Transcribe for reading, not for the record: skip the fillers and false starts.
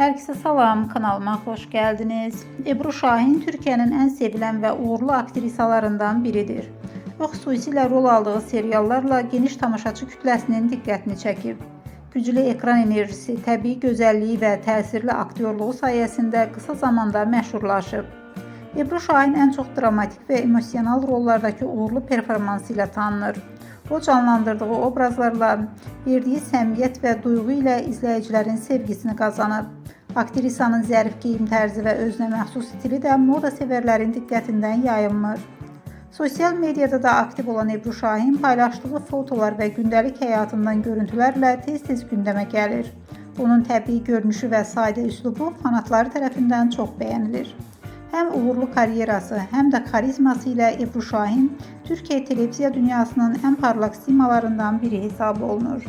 Herkese salam, kanalıma hoş geldiniz. Ebru Şahin Türkiye'nin en sevilen ve uğurlu aktrisalarından biridir. O xüsusilə rol aldığı seriallarla geniş tamaşaçı kütləsinin diqqətini çəkib. Güclü ekran enerjisi, təbii gözəlliyi və təsirli aktyorluğu sayəsində qısa zamanda məşhurlaşıb. Ebru Şahin en çok dramatik ve emosional rollardaki uğurlu performansı ile tanınır. O canlandırdığı obrazlarla verdiği səmiyyət və duyğu ilə izləyicilərin sevgisini qazanıb. Aktrisanın zərif geyim tərzi və özünə məxsus stili də moda sevərlərin diqqətindən yayınmır. Sosial medyada da aktiv olan Ebru Şahin paylaşdığı fotolar və gündəlik həyatından görüntülərlə tez-tez gündəmə gəlir. Onun təbii görünüşü və sadə üslubu fanatları tərəfindən çox bəyənilir. Hem uğurlu karyerası hem de karizması ile Ebru Şahin Türkiye televiziya dünyasının en parlak simalarından biri hesab olunur.